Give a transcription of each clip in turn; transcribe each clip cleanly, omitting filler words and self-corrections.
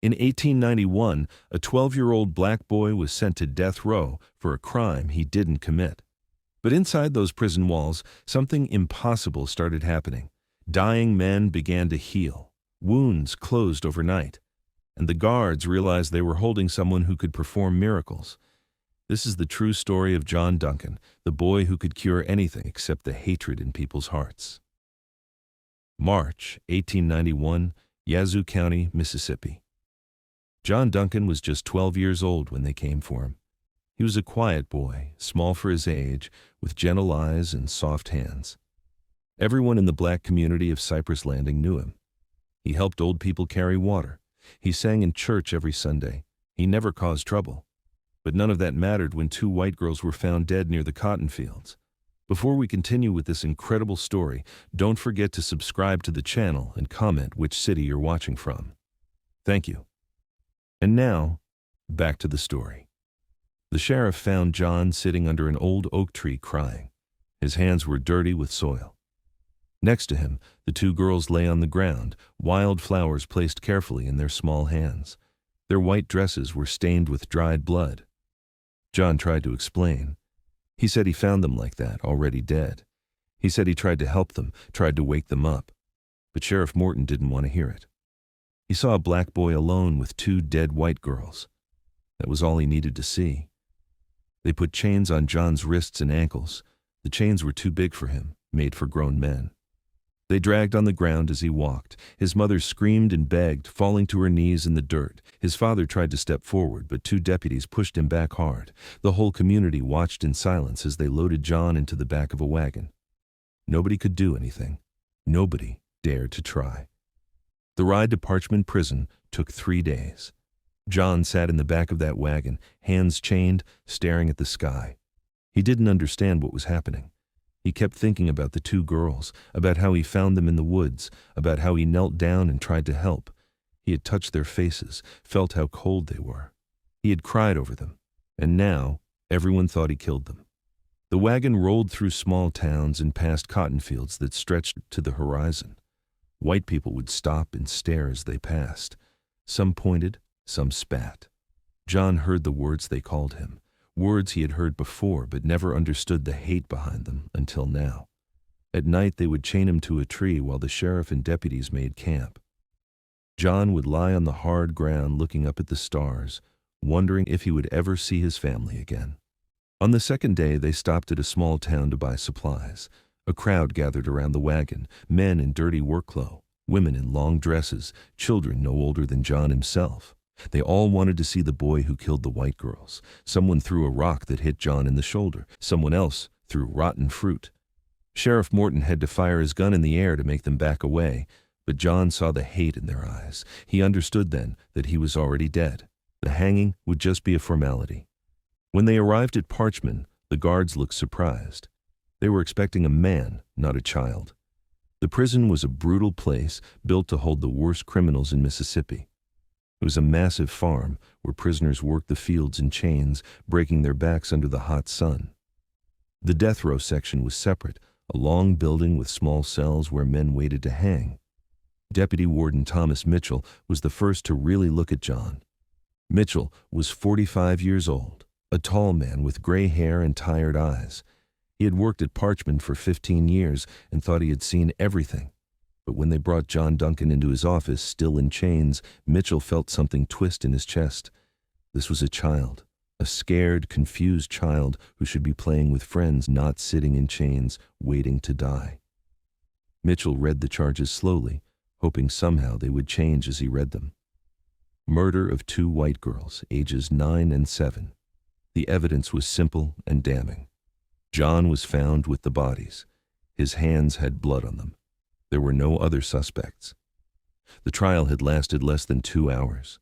In 1891, a 12-year-old black boy was sent to death row for a crime he didn't commit. But inside those prison walls, something impossible started happening. Dying men began to heal. Wounds closed overnight. And the guards realized they were holding someone who could perform miracles. This is the true story of John Duncan, the boy who could cure anything except the hatred in people's hearts. March 1891, Yazoo County, Mississippi. John Duncan was just 12 years old when they came for him. He was a quiet boy, small for his age, with gentle eyes and soft hands. Everyone in the black community of Cypress Landing knew him. He helped old people carry water. He sang in church every Sunday. He never caused trouble. But none of that mattered when two white girls were found dead near the cotton fields. Before we continue with this incredible story, don't forget to subscribe to the channel and comment which city you're watching from. Thank you. And now, back to the story. The sheriff found John sitting under an old oak tree crying. His hands were dirty with soil. Next to him, the two girls lay on the ground, wild flowers placed carefully in their small hands. Their white dresses were stained with dried blood. John tried to explain. He said he found them like that, already dead. He said he tried to help them, tried to wake them up. But Sheriff Morton didn't want to hear it. He saw a black boy alone with two dead white girls. That was all he needed to see. They put chains on John's wrists and ankles. The chains were too big for him, made for grown men. They dragged on the ground as he walked. His mother screamed and begged, falling to her knees in the dirt. His father tried to step forward, but two deputies pushed him back hard. The whole community watched in silence as they loaded John into the back of a wagon. Nobody could do anything. Nobody dared to try. The ride to Parchman Prison took 3 days. John sat in the back of that wagon, hands chained, staring at the sky. He didn't understand what was happening. He kept thinking about the two girls, about how he found them in the woods, about how he knelt down and tried to help. He had touched their faces, felt how cold they were. He had cried over them, and now everyone thought he killed them. The wagon rolled through small towns and past cotton fields that stretched to the horizon. White people would stop and stare as they passed. Some pointed, some spat. John heard the words they called him. Words he had heard before but never understood the hate behind them until now. At night they would chain him to a tree while the sheriff and deputies made camp. John would lie on the hard ground looking up at the stars, wondering if he would ever see his family again. On the second day they stopped at a small town to buy supplies. A crowd gathered around the wagon, men in dirty work clothes, women in long dresses, children no older than John himself. They all wanted to see the boy who killed the white girls. Someone threw a rock that hit John in the shoulder. Someone else threw rotten fruit. Sheriff Morton had to fire his gun in the air to make them back away, but John saw the hate in their eyes. He understood then that he was already dead. The hanging would just be a formality. When they arrived at Parchman, the guards looked surprised. They were expecting a man, not a child. The prison was a brutal place built to hold the worst criminals in Mississippi. It was a massive farm where prisoners worked the fields in chains, breaking their backs under the hot sun. The death row section was separate, a long building with small cells where men waited to hang. Deputy Warden Thomas Mitchell was the first to really look at John. Mitchell was 45 years old, a tall man with gray hair and tired eyes. He had worked at Parchman for 15 years and thought he had seen everything. But when they brought John Duncan into his office, still in chains, Mitchell felt something twist in his chest. This was a child, a scared, confused child who should be playing with friends, not sitting in chains, waiting to die. Mitchell read the charges slowly, hoping somehow they would change as he read them. Murder of 2 white girls, ages 9 and 7. The evidence was simple and damning. John was found with the bodies. His hands had blood on them. There were no other suspects. The trial had lasted less than 2 hours.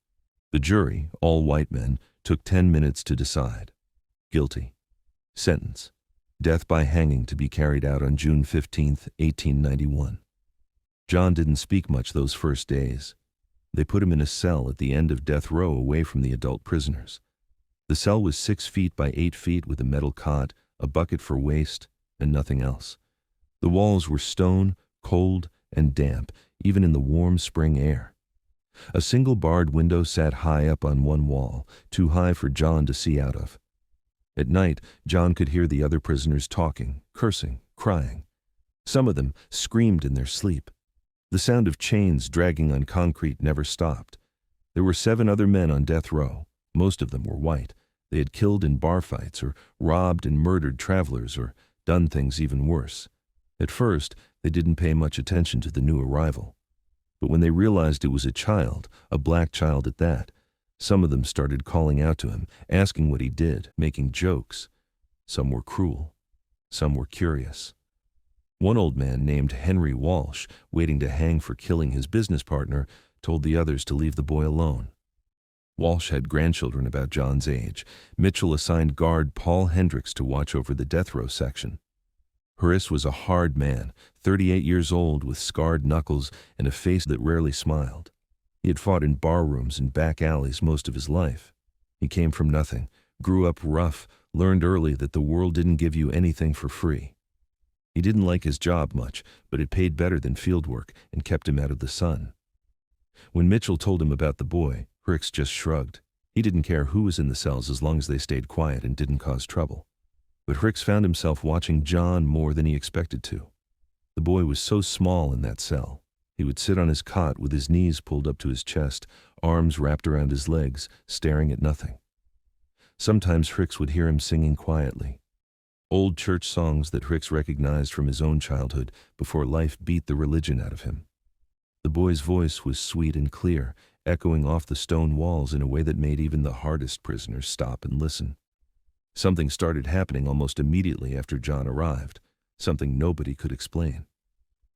The jury, all white men, took 10 minutes to decide. Guilty. Sentence. Death by hanging to be carried out on June 15, 1891. John didn't speak much those first days. They put him in a cell at the end of death row away from the adult prisoners. The cell was 6 feet by 8 feet with a metal cot, a bucket for waste, and nothing else. The walls were stone, cold, and damp, even in the warm spring air. A single barred window sat high up on one wall, too high for John to see out of. At night, John could hear the other prisoners talking, cursing, crying. Some of them screamed in their sleep. The sound of chains dragging on concrete never stopped. There were 7 other men on death row. Most of them were white. They had killed in bar fights or robbed and murdered travelers or done things even worse. At first, they didn't pay much attention to the new arrival. But when they realized it was a child, a black child at that, some of them started calling out to him, asking what he did, making jokes. Some were cruel. Some were curious. One old man named Henry Walsh, waiting to hang for killing his business partner, told the others to leave the boy alone. Walsh had grandchildren about John's age. Mitchell assigned guard Paul Hendricks to watch over the death row section. Horace was a hard man, 38 years old, with scarred knuckles and a face that rarely smiled. He had fought in bar rooms and back alleys most of his life. He came from nothing, grew up rough, learned early that the world didn't give you anything for free. He didn't like his job much, but it paid better than field work and kept him out of the sun. When Mitchell told him about the boy, Hicks just shrugged. He didn't care who was in the cells as long as they stayed quiet and didn't cause trouble. But Hicks found himself watching John more than he expected to. The boy was so small in that cell. He would sit on his cot with his knees pulled up to his chest, arms wrapped around his legs, staring at nothing. Sometimes Hicks would hear him singing quietly. Old church songs that Hicks recognized from his own childhood before life beat the religion out of him. The boy's voice was sweet and clear, echoing off the stone walls in a way that made even the hardest prisoners stop and listen. Something started happening almost immediately after John arrived, something nobody could explain.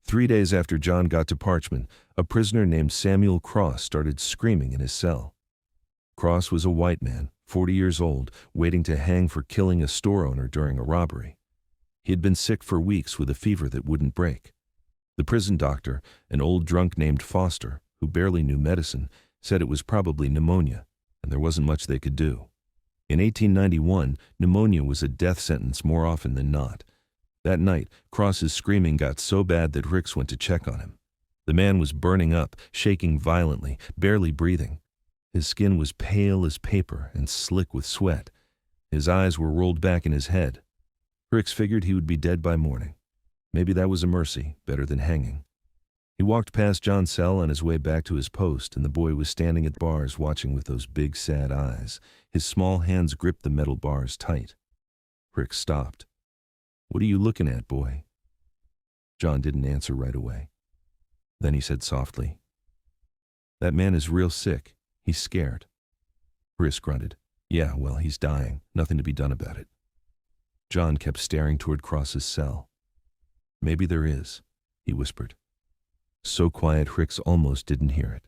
3 days after John got to Parchman, a prisoner named Samuel Cross started screaming in his cell. Cross was a white man, 40 years old, waiting to hang for killing a store owner during a robbery. He had been sick for weeks with a fever that wouldn't break. The prison doctor, an old drunk named Foster, who barely knew medicine, said it was probably pneumonia, and there wasn't much they could do. In 1891, pneumonia was a death sentence more often than not. That night, Cross's screaming got so bad that Hicks went to check on him. The man was burning up, shaking violently, barely breathing. His skin was pale as paper and slick with sweat. His eyes were rolled back in his head. Hicks figured he would be dead by morning. Maybe that was a mercy, better than hanging. He walked past John's cell on his way back to his post, and the boy was standing at bars watching with those big, sad eyes. His small hands gripped the metal bars tight. Hicks stopped. "What are you looking at, boy?" John didn't answer right away. Then he said softly, "That man is real sick. He's scared." Hicks grunted. "Yeah, well, he's dying. Nothing to be done about it." John kept staring toward Cross's cell. "Maybe there is," he whispered. So quiet Hicks almost didn't hear it.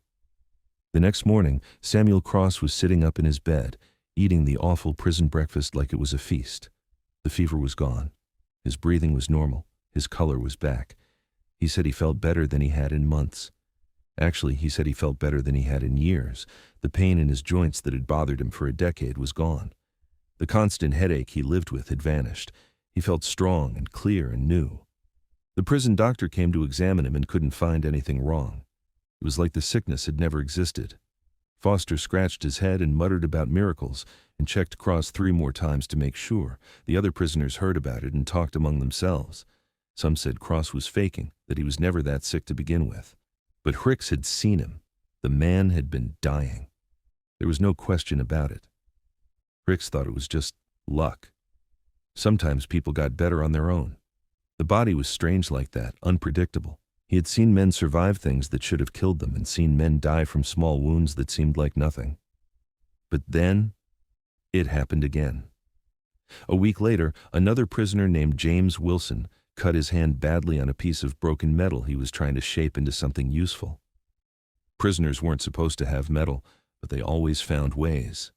The next morning, Samuel Cross was sitting up in his bed, eating the awful prison breakfast like it was a feast. The fever was gone. His breathing was normal. His color was back. He said he felt better than he had in months. Actually, he said he felt better than he had in years. The pain in his joints that had bothered him for a decade was gone. The constant headache he lived with had vanished. He felt strong and clear and new. The prison doctor came to examine him and couldn't find anything wrong. It was like the sickness had never existed. Foster scratched his head and muttered about miracles and checked Cross 3 more times to make sure. The other prisoners heard about it and talked among themselves. Some said Cross was faking, that he was never that sick to begin with. But Hicks had seen him. The man had been dying. There was no question about it. Hicks thought it was just luck. Sometimes people got better on their own. The body was strange like that, unpredictable. He had seen men survive things that should have killed them and seen men die from small wounds that seemed like nothing. But then, it happened again. A week later, another prisoner named James Wilson cut his hand badly on a piece of broken metal he was trying to shape into something useful. Prisoners weren't supposed to have metal, but they always found ways.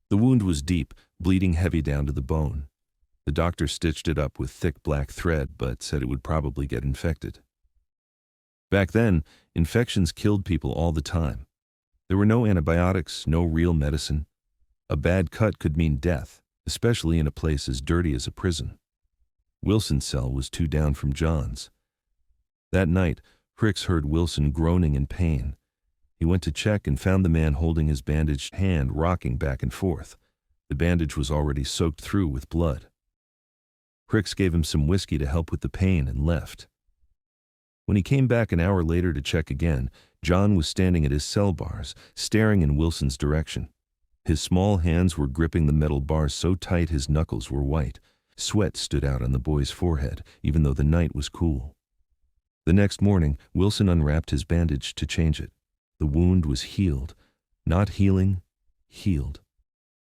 The wound was deep, bleeding heavy down to the bone. The doctor stitched it up with thick black thread, but said it would probably get infected. Back then, infections killed people all the time. There were no antibiotics, no real medicine. A bad cut could mean death, especially in a place as dirty as a prison. Wilson's cell was 2 down from John's. That night, Hicks heard Wilson groaning in pain. He went to check and found the man holding his bandaged hand rocking back and forth. The bandage was already soaked through with blood. Ricks gave him some whiskey to help with the pain and left. When he came back an hour later to check again, John was standing at his cell bars, staring in Wilson's direction. His small hands were gripping the metal bars so tight his knuckles were white. Sweat stood out on the boy's forehead, even though the night was cool. The next morning, Wilson unwrapped his bandage to change it. The wound was healed. Not healing, healed.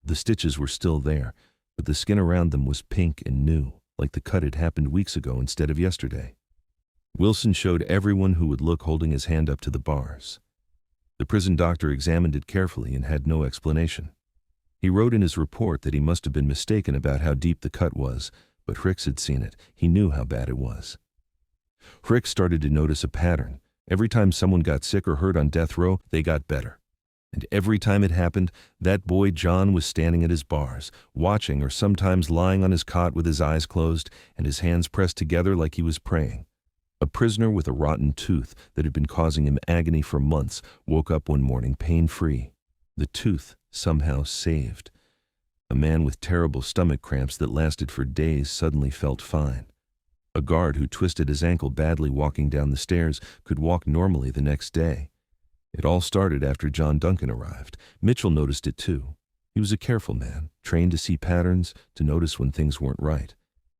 The stitches were still there, but the skin around them was pink and new, like the cut had happened weeks ago instead of yesterday. Wilson showed everyone who would look holding his hand up to the bars. The prison doctor examined it carefully and had no explanation. He wrote in his report that he must have been mistaken about how deep the cut was, but Ricks had seen it. He knew how bad it was. Ricks started to notice a pattern. Every time someone got sick or hurt on death row, they got better. And every time it happened, that boy John was standing at his bars, watching or sometimes lying on his cot with his eyes closed and his hands pressed together like he was praying. A prisoner with a rotten tooth that had been causing him agony for months woke up one morning pain-free. The tooth somehow saved. A man with terrible stomach cramps that lasted for days suddenly felt fine. A guard who twisted his ankle badly walking down the stairs could walk normally the next day. It all started after John Duncan arrived. Mitchell noticed it too. He was a careful man, trained to see patterns, to notice when things weren't right.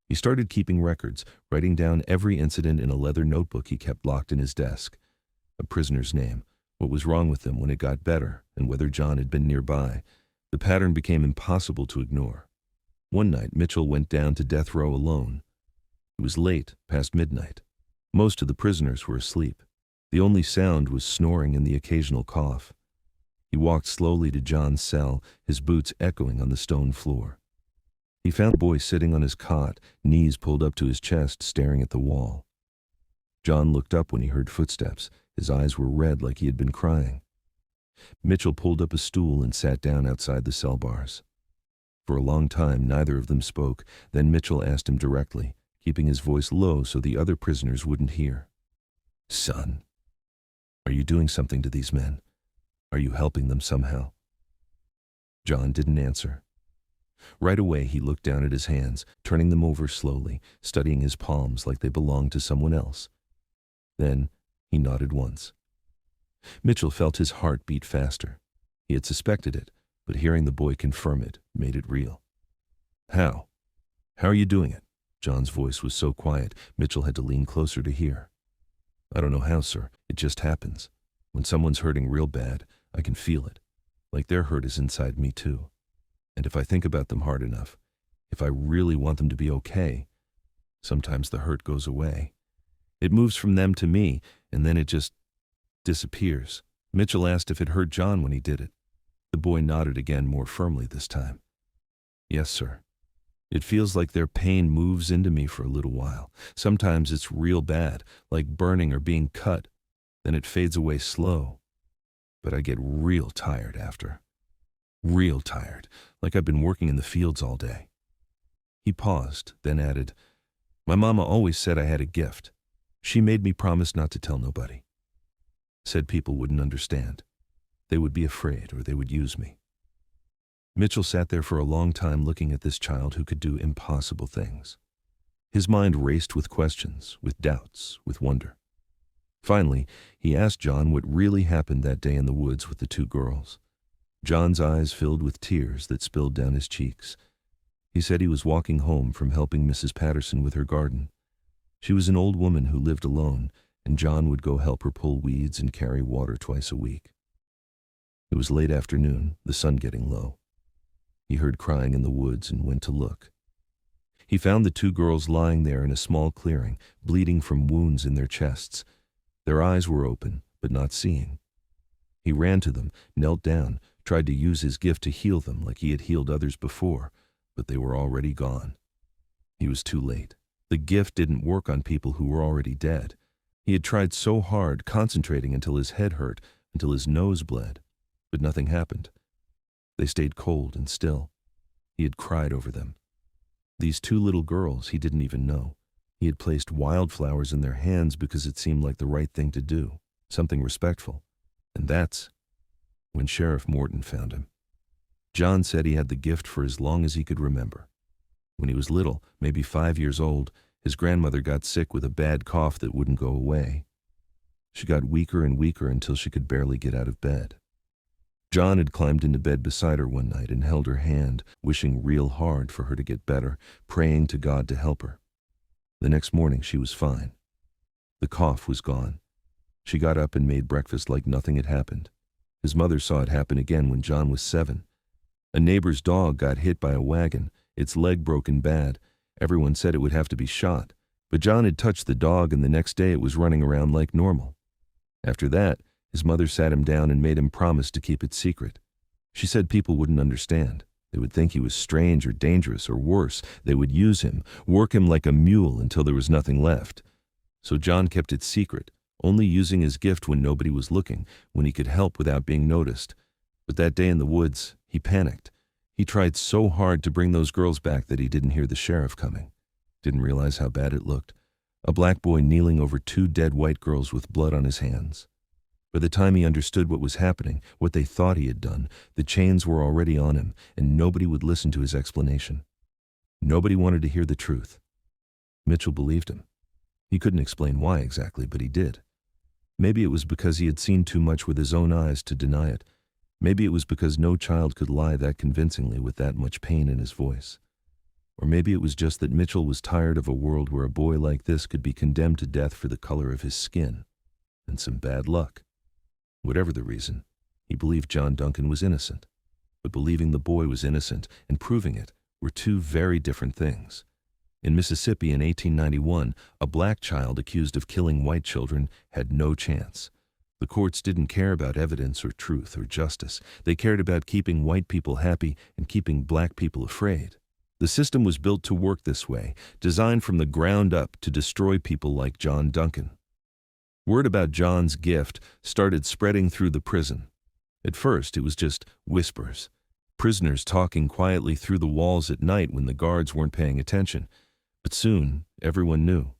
He started keeping records, writing down every incident in a leather notebook he kept locked in his desk. A prisoner's name, what was wrong with him when it got better, and whether John had been nearby. The pattern became impossible to ignore. One night, Mitchell went down to death row alone. It was late, past midnight. Most of the prisoners were asleep. The only sound was snoring and the occasional cough. He walked slowly to John's cell, his boots echoing on the stone floor. He found the boy sitting on his cot, knees pulled up to his chest, staring at the wall. John looked up when he heard footsteps. His eyes were red like he had been crying. Mitchell pulled up a stool and sat down outside the cell bars. For a long time, neither of them spoke. Then Mitchell asked him directly, keeping his voice low so the other prisoners wouldn't hear. "Son, are you doing something to these men? Are you helping them somehow?" John didn't answer. Right away, he looked down at his hands, turning them over slowly, studying his palms like they belonged to someone else. Then he nodded once. Mitchell felt his heart beat faster. He had suspected it, but hearing the boy confirm it made it real. How? How are you doing it?" John's voice was so quiet, Mitchell had to lean closer to hear. "I don't know how, sir. It just happens. When someone's hurting real bad, I can feel it. Like their hurt is inside me too. And if I think about them hard enough, if I really want them to be okay, sometimes the hurt goes away. It moves from them to me, and then it just disappears." Mitchell asked if it hurt John when he did it. The boy nodded again, more firmly this time. "Yes, sir. It feels like their pain moves into me for a little while. Sometimes it's real bad, like burning or being cut. Then it fades away slow. But I get real tired after. Real tired, like I've been working in the fields all day." He paused, then added, "My mama always said I had a gift. She made me promise not to tell nobody. Said people wouldn't understand. They would be afraid or they would use me." Mitchell sat there for a long time looking at this child who could do impossible things. His mind raced with questions, with doubts, with wonder. Finally, he asked John what really happened that day in the woods with the two girls. John's eyes filled with tears that spilled down his cheeks. He said he was walking home from helping Mrs. Patterson with her garden. She was an old woman who lived alone, and John would go help her pull weeds and carry water twice a week. It was late afternoon, the sun getting low. He heard crying in the woods and went to look. He found the two girls lying there in a small clearing, bleeding from wounds in their chests. Their eyes were open, but not seeing. He ran to them, knelt down, tried to use his gift to heal them like he had healed others before, but they were already gone. He was too late. The gift didn't work on people who were already dead. He had tried so hard, concentrating until his head hurt, until his nose bled, but nothing happened. They stayed cold and still. He had cried over them. These two little girls he didn't even know. He had placed wildflowers in their hands because it seemed like the right thing to do, something respectful. And that's when Sheriff Morton found him. John said he had the gift for as long as he could remember. When he was little, maybe 5 years old, his grandmother got sick with a bad cough that wouldn't go away. She got weaker and weaker until she could barely get out of bed. John had climbed into bed beside her one night and held her hand, wishing real hard for her to get better, praying to God to help her. The next morning she was fine. The cough was gone. She got up and made breakfast like nothing had happened. His mother saw it happen again when John was 7. A neighbor's dog got hit by a wagon, its leg broken bad. Everyone said it would have to be shot, but John had touched the dog and the next day it was running around like normal. After that, his mother sat him down and made him promise to keep it secret. She said people wouldn't understand. They would think he was strange or dangerous, or worse, they would use him, work him like a mule until there was nothing left. So John kept it secret, only using his gift when nobody was looking, when he could help without being noticed. But that day in the woods, he panicked. He tried so hard to bring those girls back that he didn't hear the sheriff coming. Didn't realize how bad it looked. A black boy kneeling over 2 dead white girls with blood on his hands. By the time he understood what was happening, what they thought he had done, the chains were already on him, and nobody would listen to his explanation. Nobody wanted to hear the truth. Mitchell believed him. He couldn't explain why exactly, but he did. Maybe it was because he had seen too much with his own eyes to deny it. Maybe it was because no child could lie that convincingly with that much pain in his voice. Or maybe it was just that Mitchell was tired of a world where a boy like this could be condemned to death for the color of his skin, and some bad luck. Whatever the reason, he believed John Duncan was innocent. But believing the boy was innocent and proving it were two very different things. In Mississippi in 1891, a black child accused of killing white children had no chance. The courts didn't care about evidence or truth or justice. They cared about keeping white people happy and keeping black people afraid. The system was built to work this way, designed from the ground up to destroy people like John Duncan. Word about John's gift started spreading through the prison. At first, it was just whispers. Prisoners talking quietly through the walls at night when the guards weren't paying attention. But soon, everyone knew.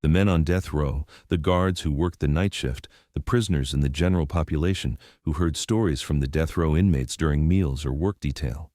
The men on death row, the guards who worked the night shift, the prisoners and the general population who heard stories from the death row inmates during meals or work detail.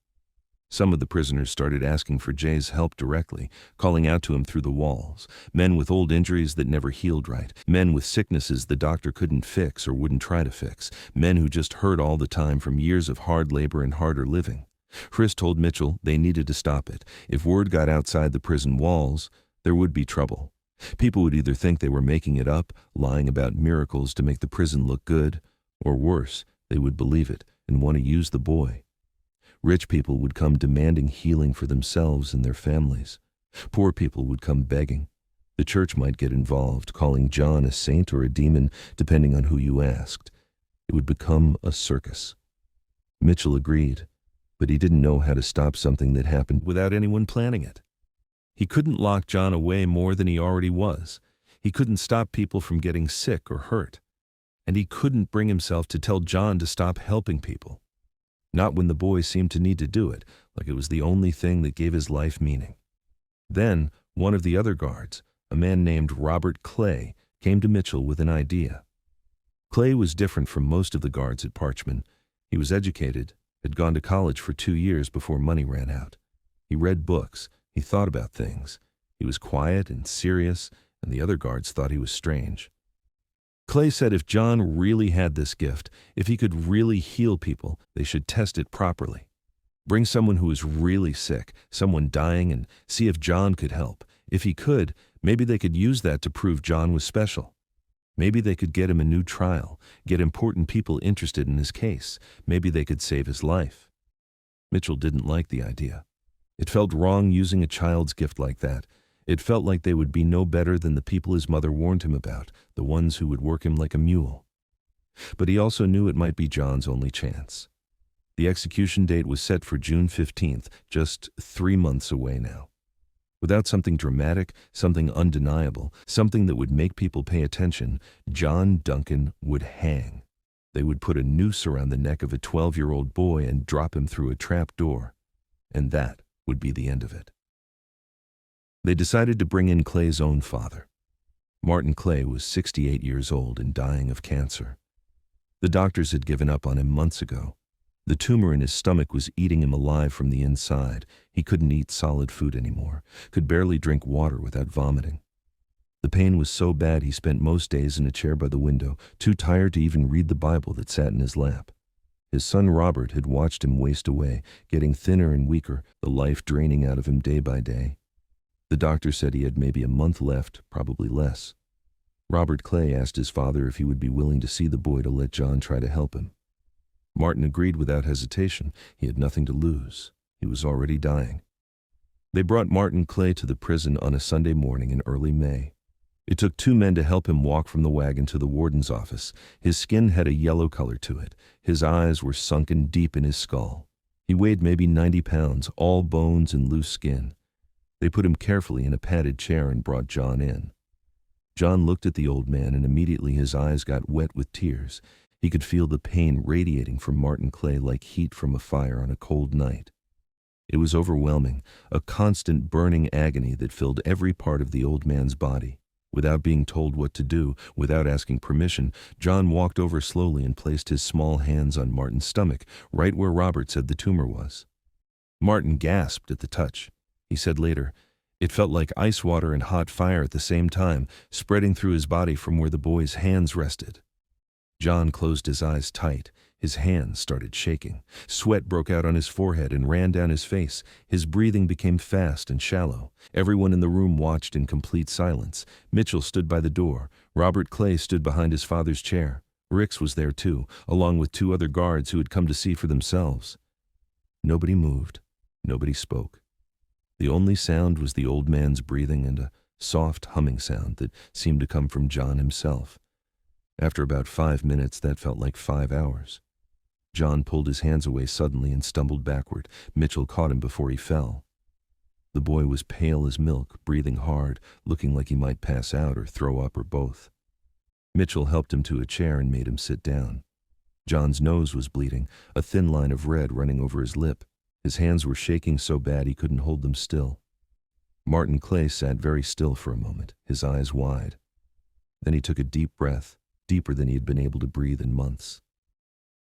Some of the prisoners started asking for Jay's help directly, calling out to him through the walls. Men with old injuries that never healed right. Men with sicknesses the doctor couldn't fix or wouldn't try to fix. Men who just hurt all the time from years of hard labor and harder living. Chris told Mitchell they needed to stop it. If word got outside the prison walls, there would be trouble. People would either think they were making it up, lying about miracles to make the prison look good, or worse, they would believe it and want to use the boy. Rich people would come demanding healing for themselves and their families. Poor people would come begging. The church might get involved, calling John a saint or a demon, depending on who you asked. It would become a circus. Mitchell agreed, but he didn't know how to stop something that happened without anyone planning it. He couldn't lock John away more than he already was. He couldn't stop people from getting sick or hurt. And he couldn't bring himself to tell John to stop helping people. Not when the boy seemed to need to do it, like it was the only thing that gave his life meaning. Then, one of the other guards, a man named Robert Clay, came to Mitchell with an idea. Clay was different from most of the guards at Parchman. He was educated, had gone to college for 2 years before money ran out. He read books, he thought about things. He was quiet and serious, and the other guards thought he was strange. Clay said if John really had this gift, if he could really heal people, they should test it properly. Bring someone who was really sick, someone dying, and see if John could help. If he could, maybe they could use that to prove John was special. Maybe they could get him a new trial, get important people interested in his case. Maybe they could save his life. Mitchell didn't like the idea. It felt wrong using a child's gift like that. It felt like they would be no better than the people his mother warned him about, the ones who would work him like a mule. But he also knew it might be John's only chance. The execution date was set for June 15th, just 3 months away now. Without something dramatic, something undeniable, something that would make people pay attention, John Duncan would hang. They would put a noose around the neck of a 12-year-old boy and drop him through a trap door. And that would be the end of it. They decided to bring in Clay's own father. Martin Clay was 68 years old and dying of cancer. The doctors had given up on him months ago. The tumor in his stomach was eating him alive from the inside. He couldn't eat solid food anymore, could barely drink water without vomiting. The pain was so bad he spent most days in a chair by the window, too tired to even read the Bible that sat in his lap. His son Robert had watched him waste away, getting thinner and weaker, the life draining out of him day by day. The doctor said he had maybe a month left, probably less. Robert Clay asked his father if he would be willing to see the boy to let John try to help him. Martin agreed without hesitation. He had nothing to lose. He was already dying. They brought Martin Clay to the prison on a Sunday morning in early May. It took 2 men to help him walk from the wagon to the warden's office. His skin had a yellow color to it. His eyes were sunken deep in his skull. He weighed maybe 90 pounds, all bones and loose skin. They put him carefully in a padded chair and brought John in. John looked at the old man, and immediately his eyes got wet with tears. He could feel the pain radiating from Martin Clay like heat from a fire on a cold night. It was overwhelming, a constant burning agony that filled every part of the old man's body. Without being told what to do, without asking permission, John walked over slowly and placed his small hands on Martin's stomach, right where Robert said the tumor was. Martin gasped at the touch. He said later, "It felt like ice water and hot fire at the same time, spreading through his body from where the boy's hands rested." John closed his eyes tight. His hands started shaking. Sweat broke out on his forehead and ran down his face. His breathing became fast and shallow. Everyone in the room watched in complete silence. Mitchell stood by the door. Robert Clay stood behind his father's chair. Ricks was there too, along with 2 other guards who had come to see for themselves. Nobody moved. Nobody spoke. The only sound was the old man's breathing and a soft humming sound that seemed to come from John himself. After about 5 minutes, that felt like 5 hours. John pulled his hands away suddenly and stumbled backward. Mitchell caught him before he fell. The boy was pale as milk, breathing hard, looking like he might pass out or throw up or both. Mitchell helped him to a chair and made him sit down. John's nose was bleeding, a thin line of red running over his lip. His hands were shaking so bad he couldn't hold them still. Martin Clay sat very still for a moment, his eyes wide. Then he took a deep breath, deeper than he had been able to breathe in months.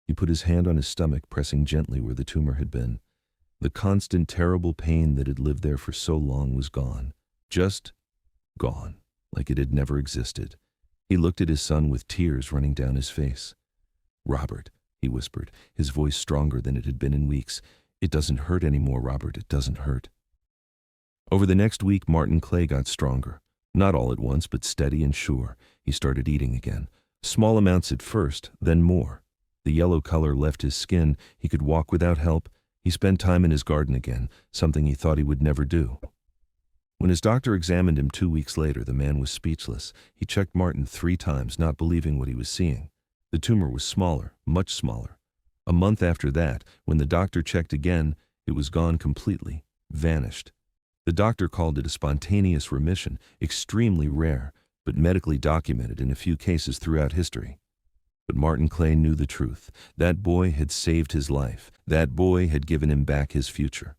He put his hand on his stomach, pressing gently where the tumor had been. The constant, terrible pain that had lived there for so long was gone. Just gone, like it had never existed. He looked at his son with tears running down his face. "Robert," he whispered, his voice stronger than it had been in weeks. "It doesn't hurt anymore, Robert, it doesn't hurt." Over the next week, Martin Clay got stronger. Not all at once, but steady and sure. He started eating again. Small amounts at first, then more. The yellow color left his skin. He could walk without help. He spent time in his garden again, something he thought he would never do. When his doctor examined him 2 weeks later, the man was speechless. He checked Martin 3 times, not believing what he was seeing. The tumor was smaller, much smaller. A month after that, when the doctor checked again, it was gone completely, vanished. The doctor called it a spontaneous remission, extremely rare, but medically documented in a few cases throughout history. But Martin Clay knew the truth. That boy had saved his life. That boy had given him back his future.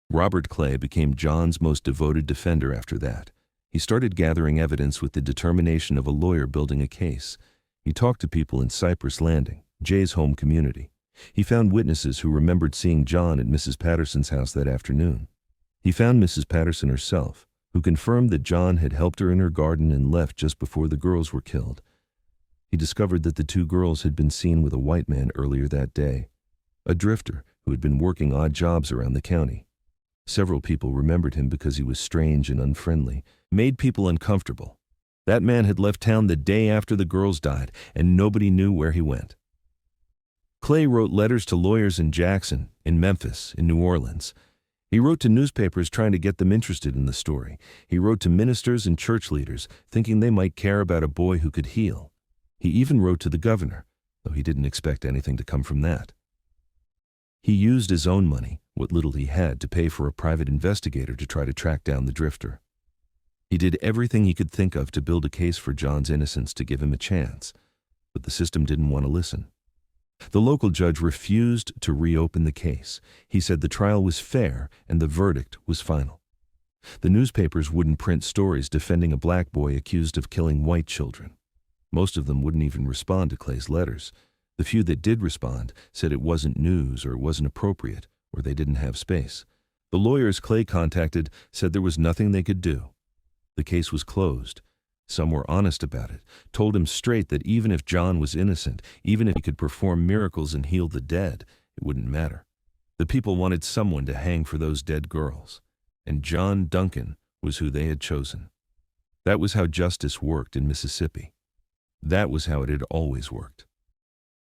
Robert Clay became John's most devoted defender after that. He started gathering evidence with the determination of a lawyer building a case. He talked to people in Cypress Landing, Jay's home community. He found witnesses who remembered seeing John at Mrs. Patterson's house that afternoon. He found Mrs. Patterson herself, who confirmed that John had helped her in her garden and left just before the girls were killed. He discovered that the 2 girls had been seen with a white man earlier that day, a drifter who had been working odd jobs around the county. Several people remembered him because he was strange and unfriendly, made people uncomfortable. That man had left town the day after the girls died, and nobody knew where he went. Clay wrote letters to lawyers in Jackson, in Memphis, in New Orleans. He wrote to newspapers trying to get them interested in the story. He wrote to ministers and church leaders, thinking they might care about a boy who could heal. He even wrote to the governor, though he didn't expect anything to come from that. He used his own money, what little he had, to pay for a private investigator to try to track down the drifter. He did everything he could think of to build a case for John's innocence, to give him a chance, but the system didn't want to listen. The local judge refused to reopen the case. He said the trial was fair and the verdict was final. The newspapers wouldn't print stories defending a black boy accused of killing white children. Most of them wouldn't even respond to Clay's letters. The few that did respond said it wasn't news or it wasn't appropriate or they didn't have space. The lawyers Clay contacted said there was nothing they could do. The case was closed. Some were honest about it, told him straight that even if John was innocent, even if he could perform miracles and heal the dead, it wouldn't matter. The people wanted someone to hang for those dead girls, and John Duncan was who they had chosen. That was how justice worked in Mississippi. That was how it had always worked.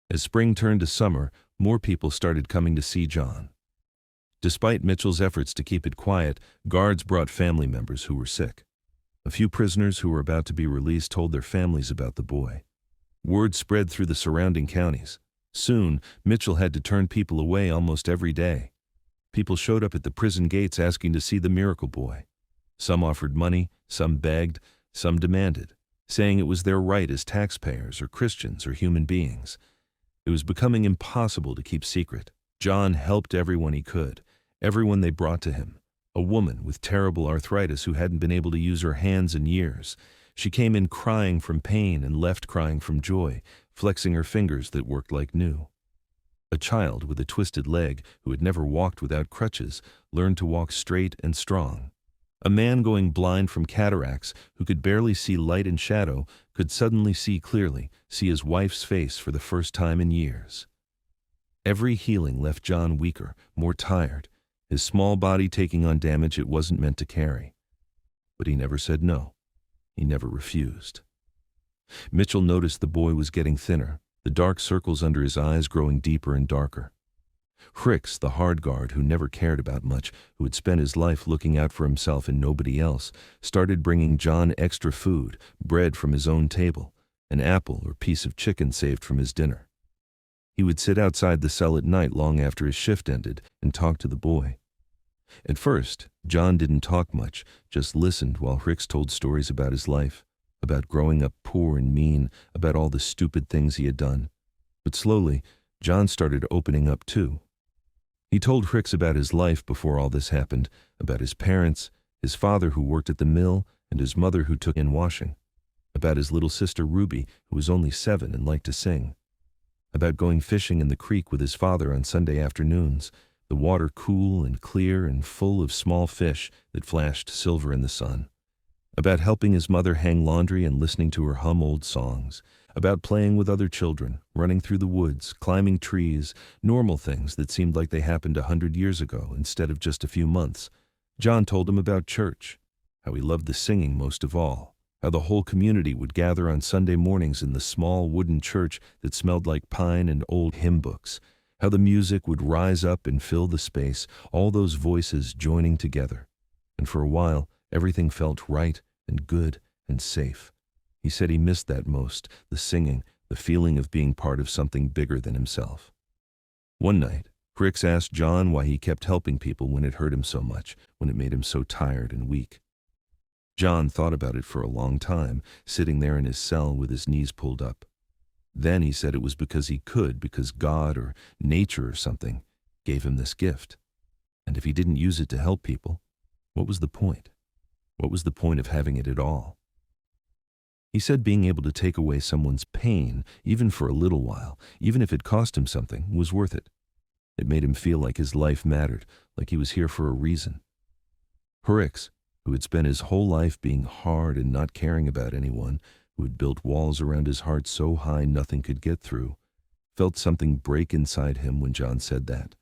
As spring turned to summer, more people started coming to see John. Despite Mitchell's efforts to keep it quiet, guards brought family members who were sick. A few prisoners who were about to be released told their families about the boy. Word spread through the surrounding counties. Soon, Mitchell had to turn people away almost every day. People showed up at the prison gates asking to see the miracle boy. Some offered money, some begged, some demanded, saying it was their right as taxpayers or Christians or human beings. It was becoming impossible to keep secret. John helped everyone he could, everyone they brought to him. A woman with terrible arthritis who hadn't been able to use her hands in years. She came in crying from pain and left crying from joy, flexing her fingers that worked like new. A child with a twisted leg who had never walked without crutches learned to walk straight and strong. A man going blind from cataracts who could barely see light and shadow could suddenly see clearly, see his wife's face for the first time in years. Every healing left John weaker, more tired, his small body taking on damage it wasn't meant to carry. But he never said no. He never refused. Mitchell noticed the boy was getting thinner, the dark circles under his eyes growing deeper and darker. Fricks, the hard guard who never cared about much, who had spent his life looking out for himself and nobody else, started bringing John extra food, bread from his own table, an apple or piece of chicken saved from his dinner. He would sit outside the cell at night long after his shift ended and talk to the boy. At first, John didn't talk much, just listened while Fricks told stories about his life, about growing up poor and mean, about all the stupid things he had done. But slowly, John started opening up too. He told Fricks about his life before all this happened, about his parents, his father who worked at the mill, and his mother who took in washing, about his little sister Ruby, who was only 7 and liked to sing, about going fishing in the creek with his father on Sunday afternoons, the water cool and clear and full of small fish that flashed silver in the sun, about helping his mother hang laundry and listening to her hum old songs, about playing with other children, running through the woods, climbing trees, normal things that seemed like they happened 100 years ago instead of just a few months. John told him about church, how he loved the singing most of all, how the whole community would gather on Sunday mornings in the small wooden church that smelled like pine and old hymn books, how the music would rise up and fill the space, all those voices joining together. And for a while, everything felt right and good and safe. He said he missed that most, the singing, the feeling of being part of something bigger than himself. One night, Fricks asked John why he kept helping people when it hurt him so much, when it made him so tired and weak. John thought about it for a long time, sitting there in his cell with his knees pulled up. Then he said it was because he could, because God or nature or something gave him this gift. And if he didn't use it to help people, what was the point? What was the point of having it at all? He said being able to take away someone's pain, even for a little while, even if it cost him something, was worth it. It made him feel like his life mattered, like he was here for a reason. Fricks, who had spent his whole life being hard and not caring about anyone, who had built walls around his heart so high nothing could get through, felt something break inside him when John said that.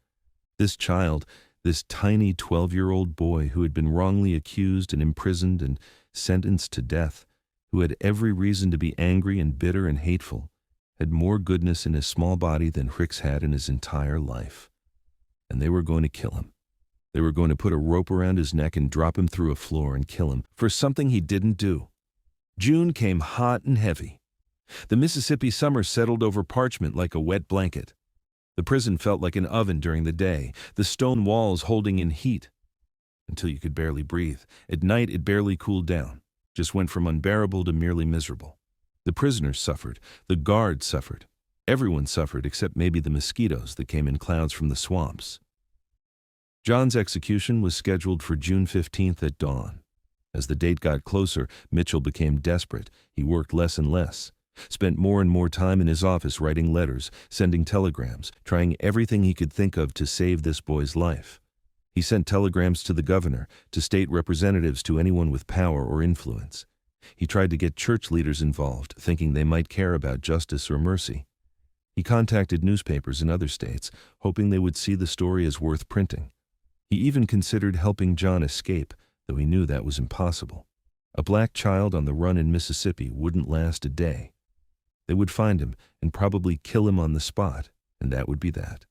This child, this tiny 12-year-old boy who had been wrongly accused and imprisoned and sentenced to death, who had every reason to be angry and bitter and hateful, had more goodness in his small body than Fricks had in his entire life. And they were going to kill him. They were going to put a rope around his neck and drop him through a floor and kill him for something he didn't do. June came hot and heavy. The Mississippi summer settled over Parchment like a wet blanket. The prison felt like an oven during the day, the stone walls holding in heat until you could barely breathe. At night it barely cooled down, just went from unbearable to merely miserable. The prisoners suffered, the guards suffered. Everyone suffered except maybe the mosquitoes that came in clouds from the swamps. John's execution was scheduled for June 15th at dawn. As the date got closer, Mitchell became desperate. He worked less and less. Spent more and more time in his office writing letters, sending telegrams, trying everything he could think of to save this boy's life. He sent telegrams to the governor, to state representatives, to anyone with power or influence. He tried to get church leaders involved, thinking they might care about justice or mercy. He contacted newspapers in other states, hoping they would see the story as worth printing. He even considered helping John escape, though he knew that was impossible. A black child on the run in Mississippi wouldn't last a day. They would find him and probably kill him on the spot, and that would be that.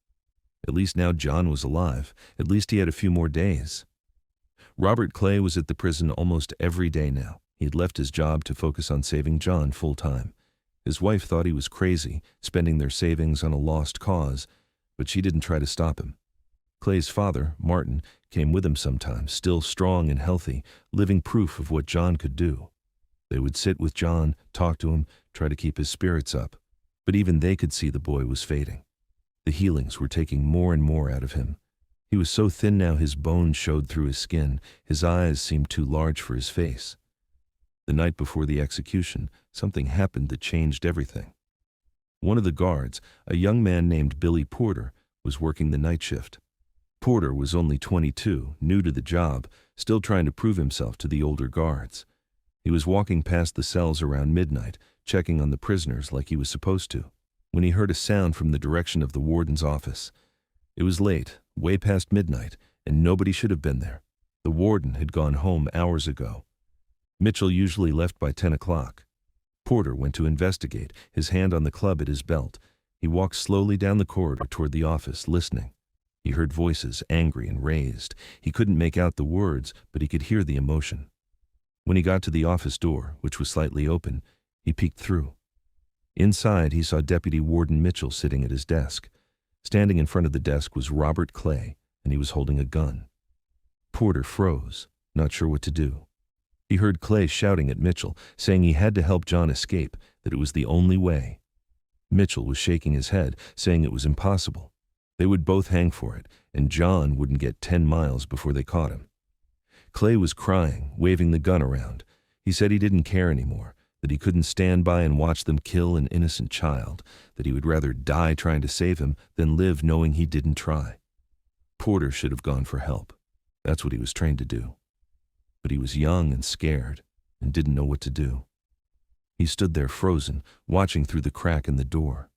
At least now John was alive. At least he had a few more days. Robert Clay was at the prison almost every day now. He had left his job to focus on saving John full-time. His wife thought he was crazy, spending their savings on a lost cause, but she didn't try to stop him. Clay's father, Martin, came with him sometimes, still strong and healthy, living proof of what John could do. They would sit with John, talk to him, try to keep his spirits up. But even they could see the boy was fading. The healings were taking more and more out of him. He was so thin now his bones showed through his skin. His eyes seemed too large for his face. The night before the execution, something happened that changed everything. One of the guards, a young man named Billy Porter, was working the night shift. Porter was only 22, new to the job, still trying to prove himself to the older guards. He was walking past the cells around midnight, checking on the prisoners like he was supposed to, when he heard a sound from the direction of the warden's office. It was late, way past midnight, and nobody should have been there. The warden had gone home hours ago. Mitchell usually left by 10 o'clock. Porter went to investigate, his hand on the club at his belt. He walked slowly down the corridor toward the office, listening. He heard voices, angry and raised. He couldn't make out the words, but he could hear the emotion. When he got to the office door, which was slightly open, he peeked through. Inside, he saw Deputy Warden Mitchell sitting at his desk. Standing in front of the desk was Robert Clay, and he was holding a gun. Porter froze, not sure what to do. He heard Clay shouting at Mitchell, saying he had to help John escape, that it was the only way. Mitchell was shaking his head, saying it was impossible. They would both hang for it, and John wouldn't get 10 miles before they caught him. Clay was crying, waving the gun around. He said he didn't care anymore, that he couldn't stand by and watch them kill an innocent child, that he would rather die trying to save him than live knowing he didn't try. Porter should have gone for help. That's what he was trained to do. But he was young and scared and didn't know what to do. He stood there frozen, watching through the crack in the door.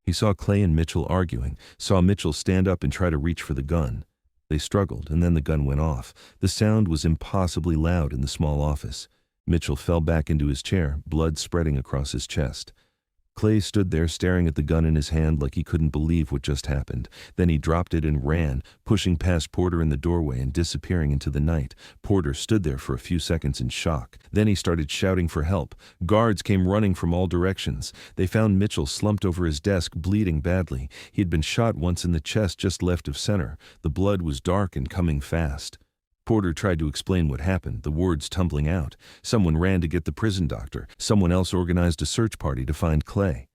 He saw Clay and Mitchell arguing, saw Mitchell stand up and try to reach for the gun. They struggled, and then the gun went off. The sound was impossibly loud in the small office. Mitchell fell back into his chair, blood spreading across his chest. Clay stood there staring at the gun in his hand like he couldn't believe what just happened. Then he dropped it and ran, pushing past Porter in the doorway and disappearing into the night. Porter stood there for a few seconds in shock. Then he started shouting for help. Guards came running from all directions. They found Mitchell slumped over his desk, bleeding badly. He had been shot once in the chest just left of center. The blood was dark and coming fast. Porter tried to explain what happened, the words tumbling out. Someone ran to get the prison doctor. Someone else organized a search party to find Clay.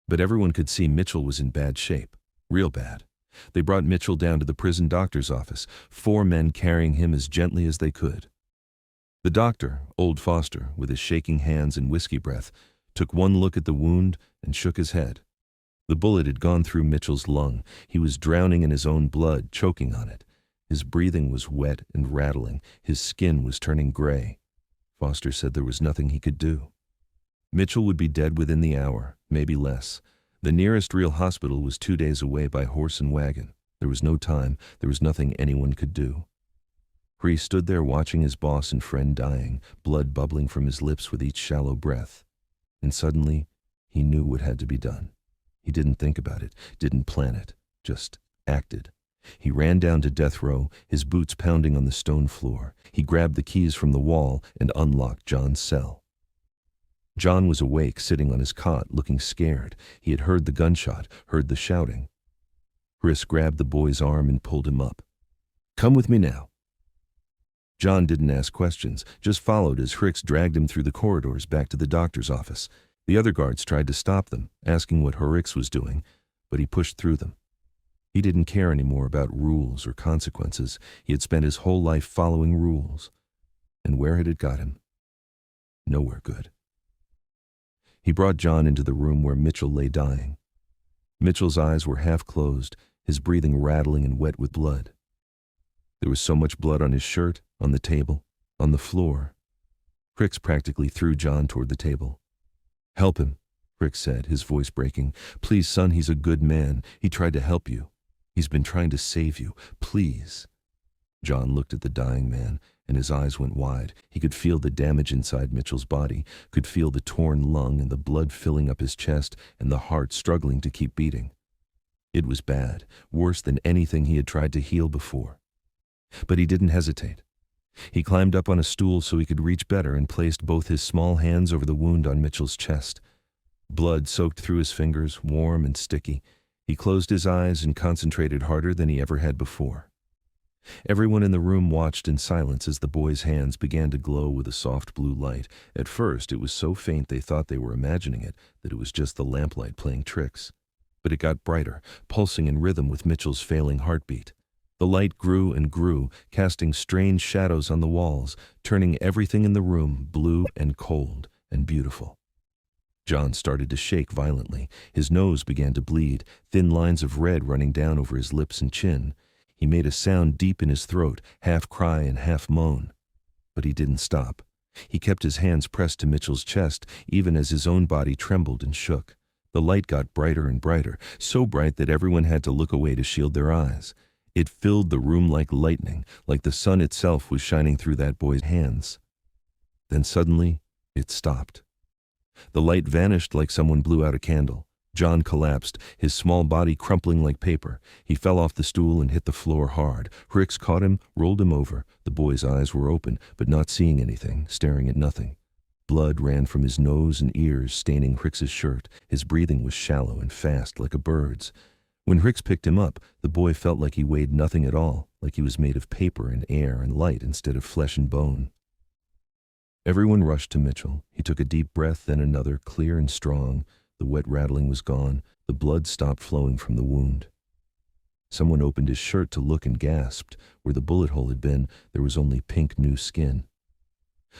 But everyone could see Mitchell was in bad shape, real bad. They brought Mitchell down to the prison doctor's office, 4 men carrying him as gently as they could. The doctor, old Foster, with his shaking hands and whiskey breath, took one look at the wound and shook his head. The bullet had gone through Mitchell's lung. He was drowning in his own blood, choking on it. His breathing was wet and rattling. His skin was turning gray. Foster said there was nothing he could do. Mitchell would be dead within the hour, maybe less. The nearest real hospital was 2 days away by horse and wagon. There was no time. There was nothing anyone could do. He stood there watching his boss and friend dying, blood bubbling from his lips with each shallow breath. And suddenly, he knew what had to be done. He didn't think about it, didn't plan it, just acted. He ran down to death row, his boots pounding on the stone floor. He grabbed the keys from the wall and unlocked John's cell. John was awake, sitting on his cot, looking scared. He had heard the gunshot, heard the shouting. Chris grabbed the boy's arm and pulled him up. "Come with me now." John didn't ask questions, just followed as Hicks dragged him through the corridors back to the doctor's office. The other guards tried to stop them, asking what Hicks was doing, but he pushed through them. He didn't care anymore about rules or consequences. He had spent his whole life following rules. And where had it got him? Nowhere good. He brought John into the room where Mitchell lay dying. Mitchell's eyes were half closed, his breathing rattling and wet with blood. There was so much blood on his shirt, on the table, on the floor. Cricks practically threw John toward the table. "Help him," Cricks said, his voice breaking. "Please, son, he's a good man. He tried to help you. He's been trying to save you. Please." John looked at the dying man, and his eyes went wide. He could feel the damage inside Mitchell's body, could feel the torn lung and the blood filling up his chest and the heart struggling to keep beating. It was bad, worse than anything he had tried to heal before. But he didn't hesitate. He climbed up on a stool so he could reach better and placed both his small hands over the wound on Mitchell's chest. Blood soaked through his fingers, warm and sticky. He closed his eyes and concentrated harder than he ever had before. Everyone in the room watched in silence as the boy's hands began to glow with a soft blue light. At first, it was so faint they thought they were imagining it, that it was just the lamplight playing tricks. But it got brighter, pulsing in rhythm with Mitchell's failing heartbeat. The light grew and grew, casting strange shadows on the walls, turning everything in the room blue and cold and beautiful. John started to shake violently. His nose began to bleed, thin lines of red running down over his lips and chin. He made a sound deep in his throat, half cry and half moan. But he didn't stop. He kept his hands pressed to Mitchell's chest, even as his own body trembled and shook. The light got brighter and brighter, so bright that everyone had to look away to shield their eyes. It filled the room like lightning, like the sun itself was shining through that boy's hands. Then suddenly, it stopped. The light vanished like someone blew out a candle. John collapsed, his small body crumpling like paper. He fell off the stool and hit the floor hard. Cricks caught him, rolled him over. The boy's eyes were open, but not seeing anything, staring at nothing. Blood ran from his nose and ears, staining Cricks's shirt. His breathing was shallow and fast, like a bird's. When Cricks picked him up, the boy felt like he weighed nothing at all, like he was made of paper and air and light instead of flesh and bone. Everyone rushed to Mitchell. He took a deep breath, then another, clear and strong. The wet rattling was gone. The blood stopped flowing from the wound. Someone opened his shirt to look and gasped. Where the bullet hole had been, there was only pink new skin.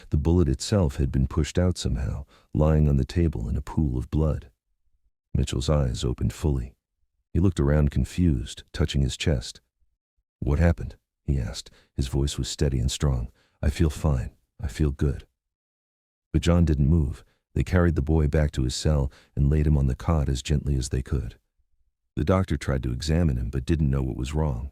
The bullet itself had been pushed out somehow, lying on the table in a pool of blood. Mitchell's eyes opened fully. He looked around confused, touching his chest. "What happened?" he asked. His voice was steady and strong. "I feel fine. I feel good." But John didn't move. They carried the boy back to his cell and laid him on the cot as gently as they could. The doctor tried to examine him but didn't know what was wrong.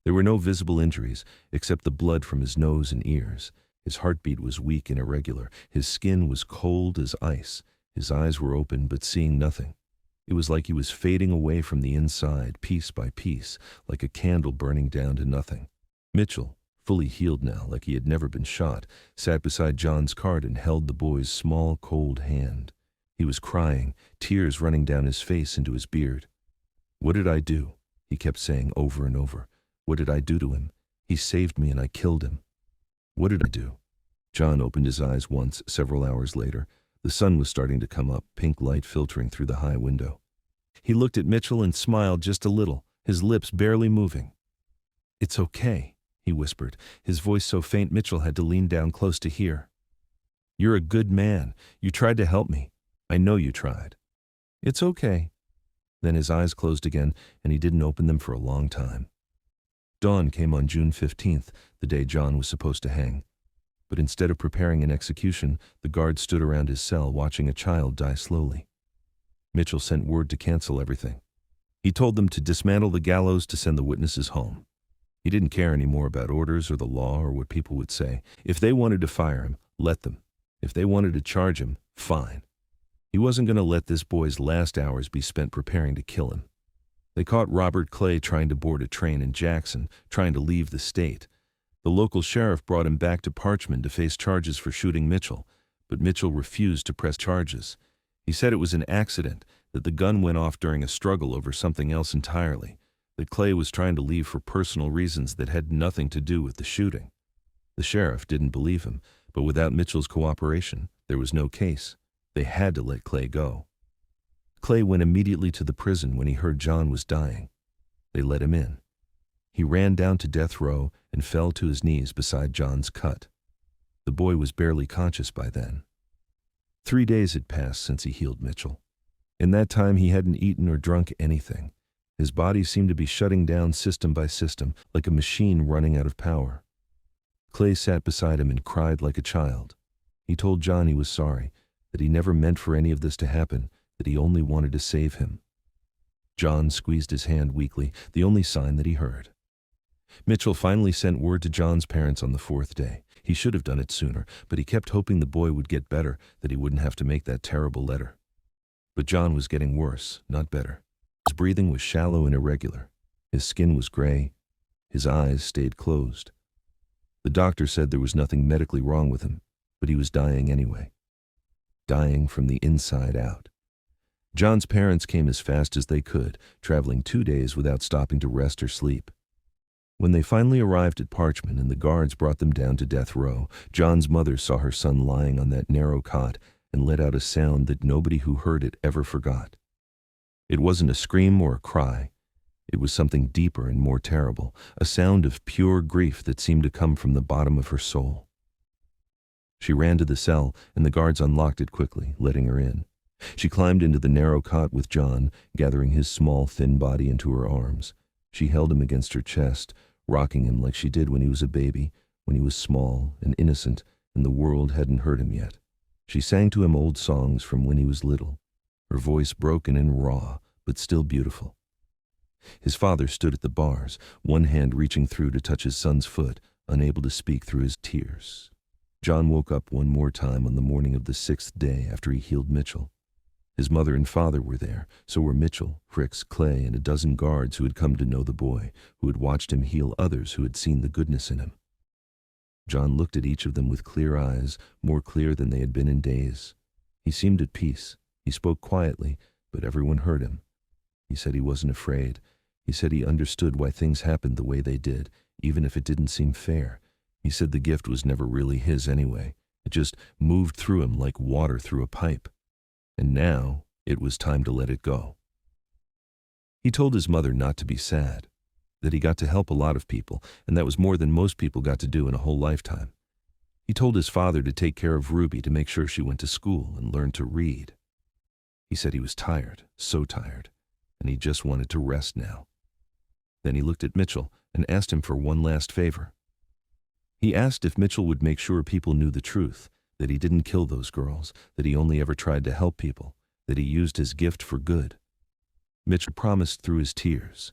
There were no visible injuries except the blood from his nose and ears. His heartbeat was weak and irregular. His skin was cold as ice. His eyes were open but seeing nothing. It was like he was fading away from the inside, piece by piece, like a candle burning down to nothing. Mitchell, fully healed now, like he had never been shot, sat beside John's cart and held the boy's small, cold hand. He was crying, tears running down his face into his beard. "What did I do?" he kept saying over and over. "What did I do to him? He saved me and I killed him. What did I do?" John opened his eyes once, several hours later. The sun was starting to come up, pink light filtering through the high window. He looked at Mitchell and smiled just a little, his lips barely moving. "It's okay," he whispered, his voice so faint Mitchell had to lean down close to hear. "You're a good man. You tried to help me. I know you tried. It's okay." Then his eyes closed again, and he didn't open them for a long time. Dawn came on June 15th, the day John was supposed to hang. But instead of preparing an execution, the guards stood around his cell watching a child die slowly. Mitchell sent word to cancel everything. He told them to dismantle the gallows to send the witnesses home. He didn't care anymore about orders or the law or what people would say. If they wanted to fire him, let them. If they wanted to charge him, fine. He wasn't going to let this boy's last hours be spent preparing to kill him. They caught Robert Clay trying to board a train in Jackson, trying to leave the state. The local sheriff brought him back to Parchman to face charges for shooting Mitchell, but Mitchell refused to press charges. He said it was an accident, that the gun went off during a struggle over something else entirely, that Clay was trying to leave for personal reasons that had nothing to do with the shooting. The sheriff didn't believe him, but without Mitchell's cooperation, there was no case. They had to let Clay go. Clay went immediately to the prison when he heard John was dying. They let him in. He ran down to death row and fell to his knees beside John's cut. The boy was barely conscious by then. 3 days had passed since he healed Mitchell. In that time he hadn't eaten or drunk anything. His body seemed to be shutting down system by system, like a machine running out of power. Clay sat beside him and cried like a child. He told John he was sorry, that he never meant for any of this to happen, that he only wanted to save him. John squeezed his hand weakly, the only sign that he heard. Mitchell finally sent word to John's parents on the 4th day. He should have done it sooner, but he kept hoping the boy would get better, that he wouldn't have to make that terrible letter. But John was getting worse, not better. His breathing was shallow and irregular. His skin was gray. His eyes stayed closed. The doctor said there was nothing medically wrong with him, but he was dying anyway. Dying from the inside out. John's parents came as fast as they could, traveling 2 days without stopping to rest or sleep. When they finally arrived at Parchman and the guards brought them down to death row, John's mother saw her son lying on that narrow cot and let out a sound that nobody who heard it ever forgot. It wasn't a scream or a cry. It was something deeper and more terrible, a sound of pure grief that seemed to come from the bottom of her soul. She ran to the cell, and the guards unlocked it quickly, letting her in. She climbed into the narrow cot with John, gathering his small, thin body into her arms. She held him against her chest, rocking him like she did when he was a baby, when he was small and innocent and the world hadn't hurt him yet. She sang to him old songs from when he was little, her voice broken and raw, but still beautiful. His father stood at the bars, one hand reaching through to touch his son's foot, unable to speak through his tears. John woke up one more time on the morning of the 6th day after he healed Mitchell. His mother and father were there, so were Mitchell, Cricks, Clay, and a dozen guards who had come to know the boy, who had watched him heal others who had seen the goodness in him. John looked at each of them with clear eyes, more clear than they had been in days. He seemed at peace. He spoke quietly, but everyone heard him. He said he wasn't afraid. He said he understood why things happened the way they did, even if it didn't seem fair. He said the gift was never really his anyway. It just moved through him like water through a pipe. And now it was time to let it go. He told his mother not to be sad, that he got to help a lot of people, and that was more than most people got to do in a whole lifetime. He told his father to take care of Ruby, to make sure she went to school and learned to read. He said he was tired, so tired, and he just wanted to rest now. Then he looked at Mitchell and asked him for one last favor. He asked if Mitchell would make sure people knew the truth, that he didn't kill those girls, that he only ever tried to help people, that he used his gift for good. Mitchell promised through his tears.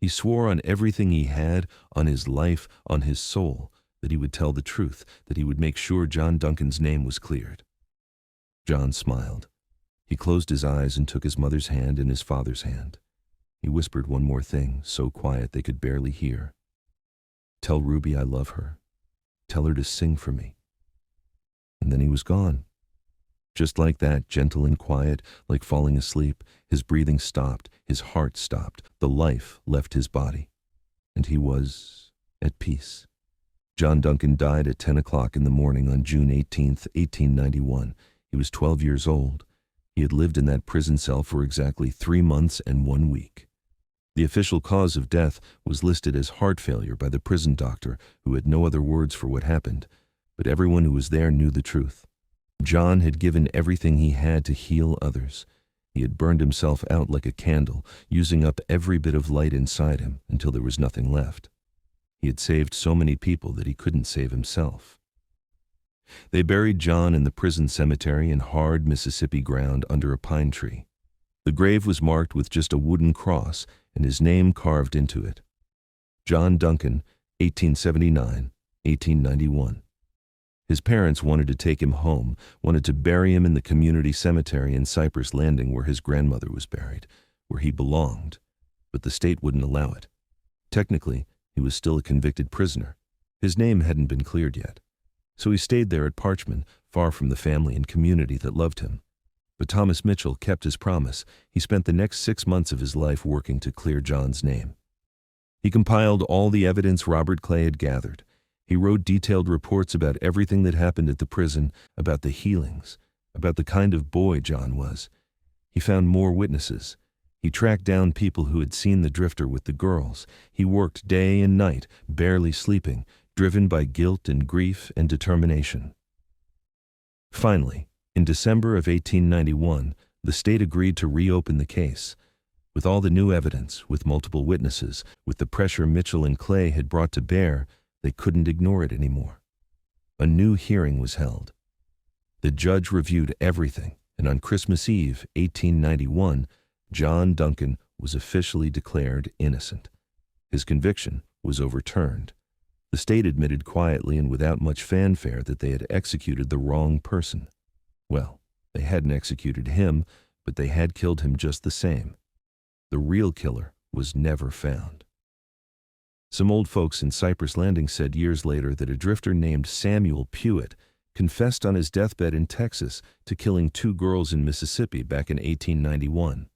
He swore on everything he had, on his life, on his soul, that he would tell the truth, that he would make sure John Duncan's name was cleared. John smiled. He closed his eyes and took his mother's hand and his father's hand. He whispered one more thing, so quiet they could barely hear. "Tell Ruby I love her. Tell her to sing for me." And then he was gone. Just like that, gentle and quiet, like falling asleep, his breathing stopped, his heart stopped, the life left his body. And he was at peace. John Duncan died at 10 o'clock in the morning on June 18th, 1891. He was 12 years old. He had lived in that prison cell for exactly 3 months and 1 week. The official cause of death was listed as heart failure by the prison doctor, who had no other words for what happened, but everyone who was there knew the truth. John had given everything he had to heal others. He had burned himself out like a candle, using up every bit of light inside him until there was nothing left. He had saved so many people that he couldn't save himself. They buried John in the prison cemetery in hard Mississippi ground under a pine tree. The grave was marked with just a wooden cross and his name carved into it. John Duncan, 1879-1891. His parents wanted to take him home, wanted to bury him in the community cemetery in Cypress Landing where his grandmother was buried, where he belonged, but the state wouldn't allow it. Technically, he was still a convicted prisoner. His name hadn't been cleared yet. So he stayed there at Parchman, far from the family and community that loved him. But Thomas Mitchell kept his promise. He spent the next 6 months of his life working to clear John's name. He compiled all the evidence Robert Clay had gathered. He wrote detailed reports about everything that happened at the prison, about the healings, about the kind of boy John was. He found more witnesses. He tracked down people who had seen the drifter with the girls. He worked day and night, barely sleeping, driven by guilt and grief and determination. Finally, In December of 1891, the state agreed to reopen the case. With all the new evidence, with multiple witnesses, with the pressure Mitchell and Clay had brought to bear, they couldn't ignore it anymore. A new hearing was held. The judge reviewed everything, and on Christmas Eve, 1891, John Duncan was officially declared innocent. His conviction was overturned. The state admitted quietly and without much fanfare that they had executed the wrong person. Well, they hadn't executed him, but they had killed him just the same. The real killer was never found. Some old folks in Cypress Landing said years later that a drifter named Samuel Pewitt confessed on his deathbed in Texas to killing 2 girls in Mississippi back in 1891.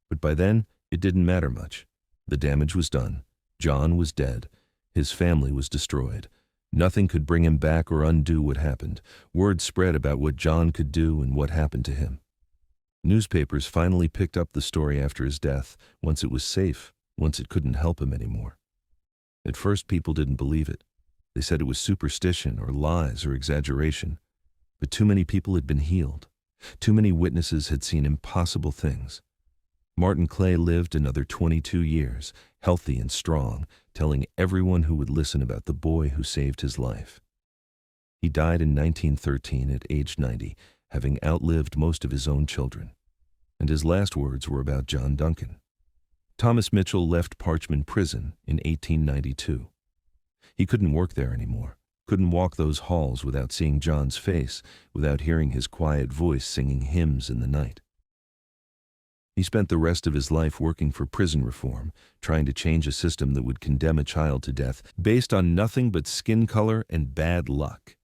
But by then, it didn't matter much. The damage was done. John was dead. His family was destroyed. Nothing could bring him back or undo what happened. Word spread about what John could do and what happened to him. Newspapers finally picked up the story after his death, once it was safe, once it couldn't help him anymore. At first, people didn't believe it. They said it was superstition or lies or exaggeration. But too many people had been healed. Too many witnesses had seen impossible things. Martin Clay lived another 22 years, healthy and strong, telling everyone who would listen about the boy who saved his life. He died in 1913 at age 90, having outlived most of his own children. And his last words were about John Duncan. Thomas Mitchell left Parchman Prison in 1892. He couldn't work there anymore, couldn't walk those halls without seeing John's face, without hearing his quiet voice singing hymns in the night. He spent the rest of his life working for prison reform, trying to change a system that would condemn a child to death based on nothing but skin color and bad luck.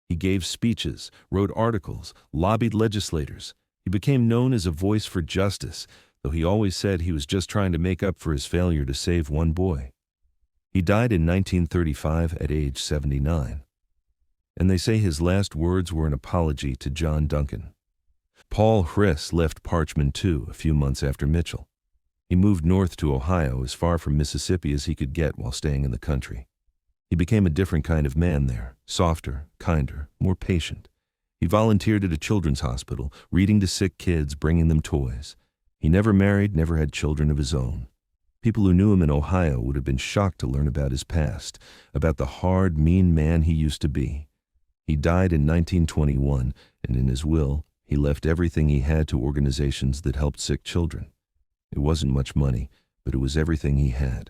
He gave speeches, wrote articles, lobbied legislators. He became known as a voice for justice, though he always said he was just trying to make up for his failure to save one boy. He died in 1935 at age 79. And they say his last words were an apology to John Duncan. Paul Hriss left Parchman too a few months after Mitchell. He moved north to Ohio, as far from Mississippi as he could get while staying in the country. He became a different kind of man there, softer, kinder, more patient. He volunteered at a children's hospital, reading to sick kids, bringing them toys. He never married, never had children of his own. People who knew him in Ohio would have been shocked to learn about his past, about the hard, mean man he used to be. He died in 1921, and in his will, he left everything he had to organizations that helped sick children. It wasn't much money, but it was everything he had.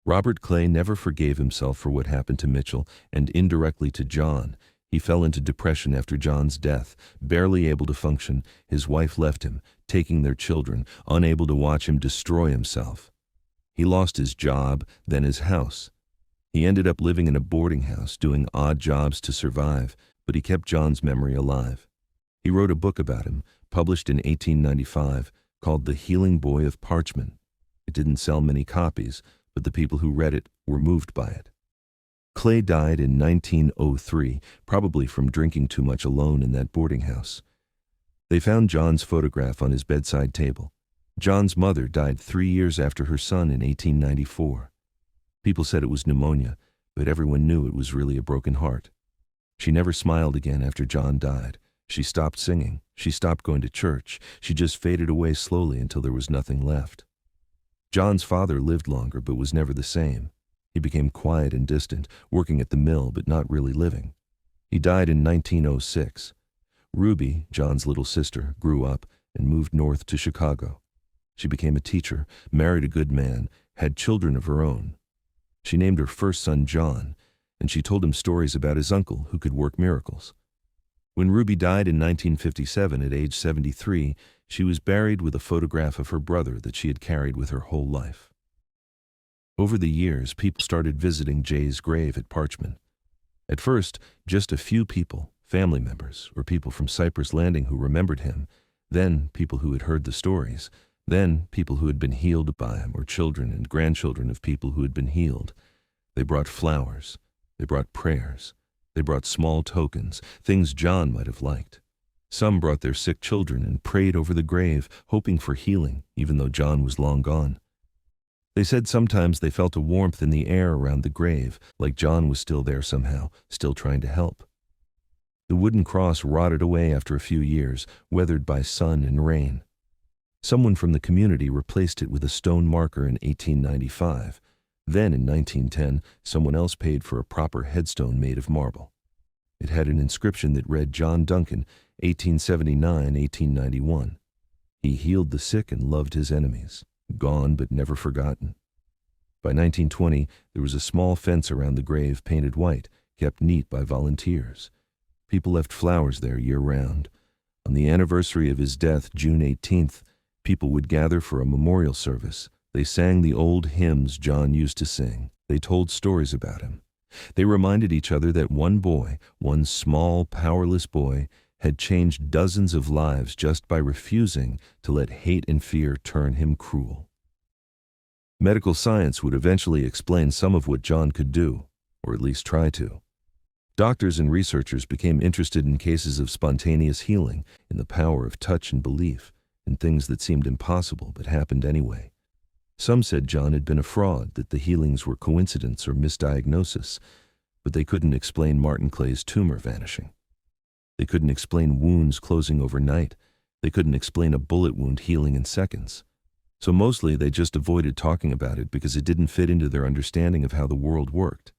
Robert Clay never forgave himself for what happened to Mitchell and indirectly to John. He fell into depression after John's death, barely able to function. His wife left him, taking their children, unable to watch him destroy himself. He lost his job, then his house. He ended up living in a boarding house, doing odd jobs to survive, but he kept John's memory alive. He wrote a book about him, published in 1895, called The Healing Boy of Parchman. It didn't sell many copies, but the people who read it were moved by it. Clay died in 1903, probably from drinking too much alone in that boarding house. They found John's photograph on his bedside table. John's mother died 3 years after her son in 1894. People said it was pneumonia, but everyone knew it was really a broken heart. She never smiled again after John died. She stopped singing. She stopped going to church. She just faded away slowly until there was nothing left. John's father lived longer but was never the same. He became quiet and distant, working at the mill but not really living. He died in 1906. Ruby, John's little sister, grew up and moved north to Chicago. She became a teacher, married a good man, had children of her own. She named her first son John, and she told him stories about his uncle who could work miracles. When Ruby died in 1957 at age 73, she was buried with a photograph of her brother that she had carried with her whole life. Over the years, people started visiting Jay's grave at Parchman. At first, just a few people, family members, or people from Cypress Landing who remembered him, then people who had heard the stories, then people who had been healed by him, or children and grandchildren of people who had been healed. They brought flowers. They brought prayers. They brought small tokens, things John might have liked. Some brought their sick children and prayed over the grave, hoping for healing, even though John was long gone. They said sometimes they felt a warmth in the air around the grave, like John was still there somehow, still trying to help. The wooden cross rotted away after a few years, weathered by sun and rain. Someone from the community replaced it with a stone marker in 1895. Then, in 1910, someone else paid for a proper headstone made of marble. It had an inscription that read John Duncan, 1879-1891. He healed the sick and loved his enemies. Gone but never forgotten. By 1920, there was a small fence around the grave painted white, kept neat by volunteers. People left flowers there year-round. On the anniversary of his death, June 18th, people would gather for a memorial service. They sang the old hymns John used to sing. They told stories about him. They reminded each other that one boy, one small, powerless boy, had changed dozens of lives just by refusing to let hate and fear turn him cruel. Medical science would eventually explain some of what John could do, or at least try to. Doctors and researchers became interested in cases of spontaneous healing, in the power of touch and belief, in things that seemed impossible but happened anyway. Some said John had been a fraud, that the healings were coincidence or misdiagnosis, but they couldn't explain Martin Clay's tumor vanishing. They couldn't explain wounds closing overnight. They couldn't explain a bullet wound healing in seconds. So mostly they just avoided talking about it because it didn't fit into their understanding of how the world worked.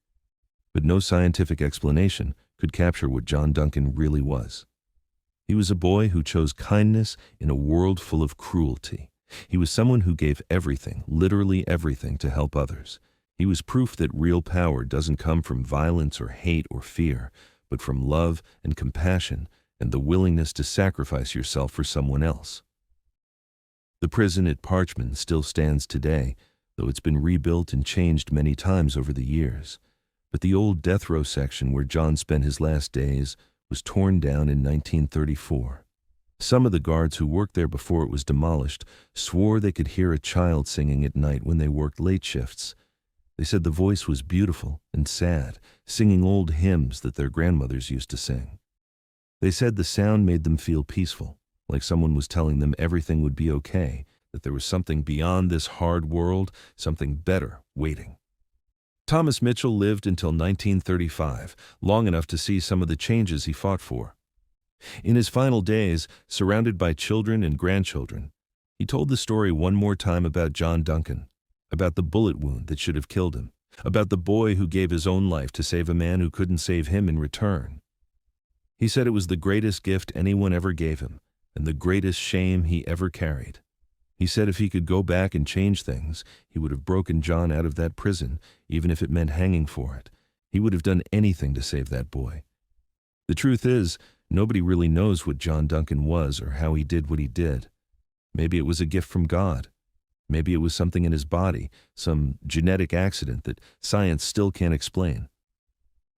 But no scientific explanation could capture what John Duncan really was. He was a boy who chose kindness in a world full of cruelty. He was someone who gave everything, literally everything, to help others. He was proof that real power doesn't come from violence or hate or fear, but from love and compassion and the willingness to sacrifice yourself for someone else. The prison at Parchman still stands today, though it's been rebuilt and changed many times over the years. But the old death row section where John spent his last days was torn down in 1934. Some of the guards who worked there before it was demolished swore they could hear a child singing at night when they worked late shifts. They said the voice was beautiful and sad, singing old hymns that their grandmothers used to sing. They said the sound made them feel peaceful, like someone was telling them everything would be okay, that there was something beyond this hard world, something better waiting. Thomas Mitchell lived until 1935, long enough to see some of the changes he fought for. In his final days, surrounded by children and grandchildren, he told the story one more time about John Duncan, about the bullet wound that should have killed him, about the boy who gave his own life to save a man who couldn't save him in return. He said it was the greatest gift anyone ever gave him, and the greatest shame he ever carried. He said if he could go back and change things, he would have broken John out of that prison, even if it meant hanging for it. He would have done anything to save that boy. The truth is, nobody really knows what John Duncan was or how he did what he did. Maybe it was a gift from God. Maybe it was something in his body, some genetic accident that science still can't explain.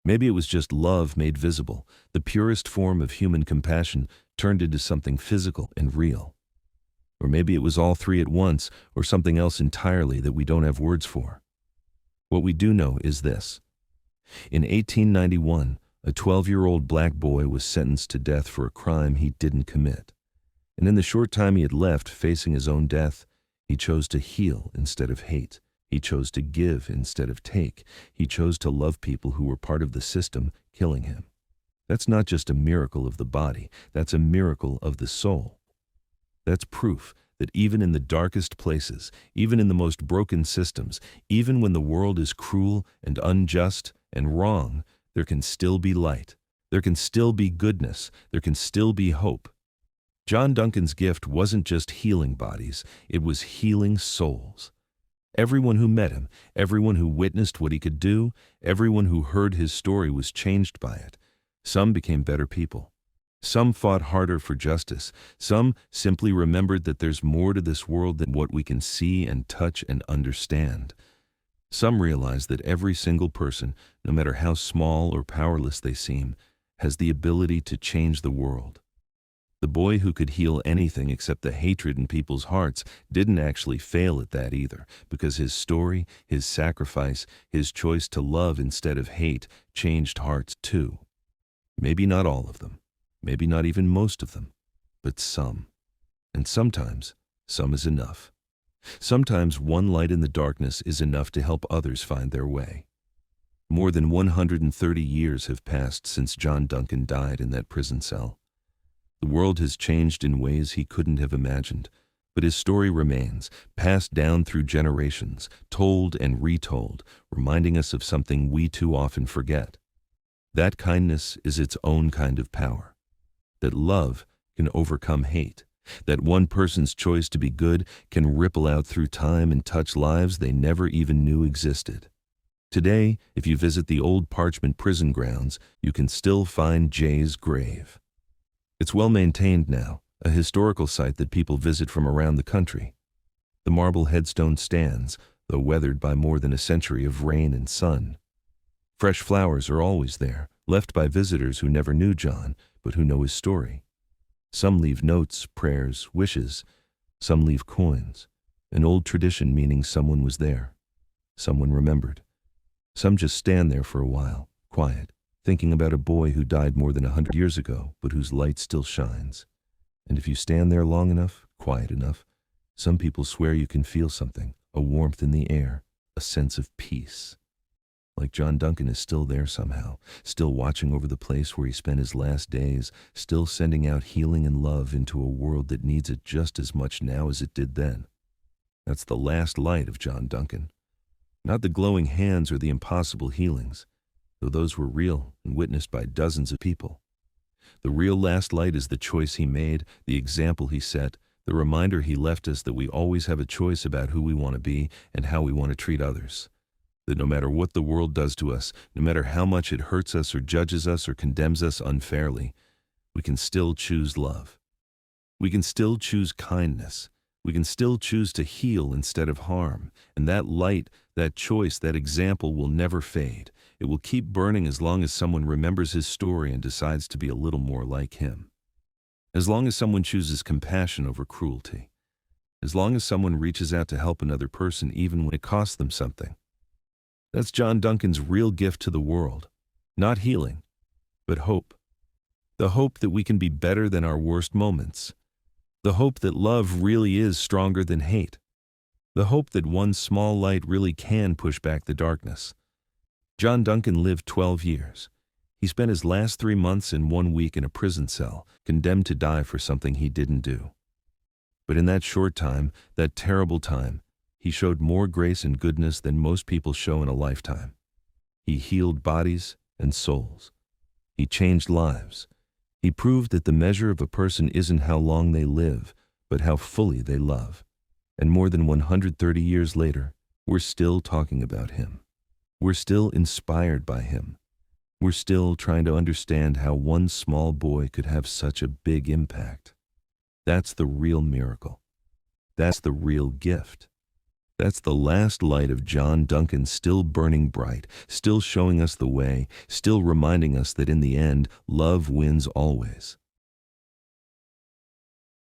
Maybe it was just love made visible, the purest form of human compassion turned into something physical and real. Or maybe it was all three at once, or something else entirely that we don't have words for. What we do know is this. In 1891, a 12-year-old black boy was sentenced to death for a crime he didn't commit. And in the short time he had left facing his own death, he chose to heal instead of hate. He chose to give instead of take. He chose to love people who were part of the system killing him. That's not just a miracle of the body, that's a miracle of the soul. That's proof that even in the darkest places, even in the most broken systems, even when the world is cruel and unjust and wrong, there can still be light. There can still be goodness. There can still be hope. John Duncan's gift wasn't just healing bodies, it was healing souls. Everyone who met him, everyone who witnessed what he could do, everyone who heard his story was changed by it. Some became better people. Some fought harder for justice. Some simply remembered that there's more to this world than what we can see and touch and understand. Some realized that every single person, no matter how small or powerless they seem, has the ability to change the world. The boy who could heal anything except the hatred in people's hearts didn't actually fail at that either, because his story, his sacrifice, his choice to love instead of hate changed hearts too. Maybe not all of them. Maybe not even most of them, but some. And sometimes, some is enough. Sometimes one light in the darkness is enough to help others find their way. More than 130 years have passed since John Duncan died in that prison cell. The world has changed in ways he couldn't have imagined, but his story remains, passed down through generations, told and retold, reminding us of something we too often forget. That kindness is its own kind of power. That love can overcome hate. That one person's choice to be good can ripple out through time and touch lives they never even knew existed. Today, if you visit the old Parchment prison grounds, you can still find Jay's grave. It's well maintained now, a historical site that people visit from around the country. The marble headstone stands, though weathered by more than a century of rain and sun. Fresh flowers are always there, left by visitors who never knew John, but who know his story. Some leave notes, prayers, wishes. Some leave coins, an old tradition meaning someone was there. Someone remembered. Some just stand there for a while, quiet, thinking about a boy who died more than 100 years ago, but whose light still shines. And if you stand there long enough, quiet enough, some people swear you can feel something, a warmth in the air, a sense of peace. Like John Duncan is still there somehow, still watching over the place where he spent his last days, still sending out healing and love into a world that needs it just as much now as it did then. That's the last light of John Duncan. Not the glowing hands or the impossible healings, though those were real and witnessed by dozens of people. The real last light is the choice he made, the example he set, the reminder he left us that we always have a choice about who we want to be and how we want to treat others. That no matter what the world does to us, no matter how much it hurts us or judges us or condemns us unfairly, we can still choose love. We can still choose kindness. We can still choose to heal instead of harm. And that light, that choice, that example will never fade. It will keep burning as long as someone remembers his story and decides to be a little more like him. As long as someone chooses compassion over cruelty. As long as someone reaches out to help another person even when it costs them something. That's John Duncan's real gift to the world. Not healing, but hope. The hope that we can be better than our worst moments. The hope that love really is stronger than hate. The hope that one small light really can push back the darkness. John Duncan lived 12 years. He spent his last 3 months and 1 week in a prison cell, condemned to die for something he didn't do. But in that short time, that terrible time, he showed more grace and goodness than most people show in a lifetime. He healed bodies and souls. He changed lives. He proved that the measure of a person isn't how long they live, but how fully they love. And more than 130 years later, we're still talking about him. We're still inspired by him. We're still trying to understand how one small boy could have such a big impact. That's the real miracle. That's the real gift. That's the last light of John Duncan still burning bright, still showing us the way, still reminding us that in the end, love wins always.